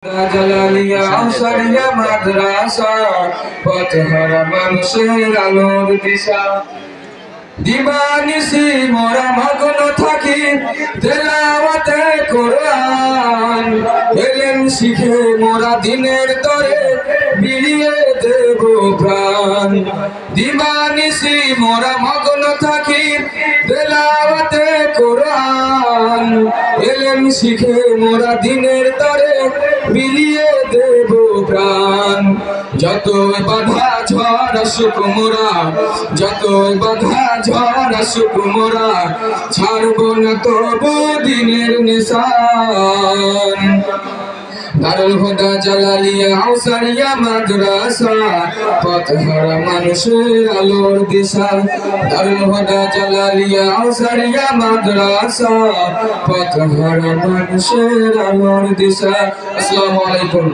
জালালিয়া আনসারিয়া মাদ্রাসা পথহারা মানুষের আলোর দিশা। দিবানিশি মোরা মগ্ন থাকি তেলাওয়াতে কোরআন, এলেম শিখে মোরা দিনের তরে বিলিয়ে দেব প্রাণ। দিবানিশি মোরা মগ্ন থাকি তেলাওয়াতে কোরআন, এলেম শিখে মোরা দিনের তরে বিলিয়ে দেব প্রাণ। যতই বাধা ঝড় আসুক মোরা, যতই বাধা ঝড় আসুক মোরা, ছাড়ব না তবু দিনের নিশান। দারুল হুদা জালালিয়া আনসারিয়া মাদ্রাসা পথহারা মানুষের আলোর দিশা। দারুল হুদা জালালিয়া আনসারিয়া মাদ্রাসা পথহারা মানুষের আলোর দিশা। আসসালামু আলাইকুম।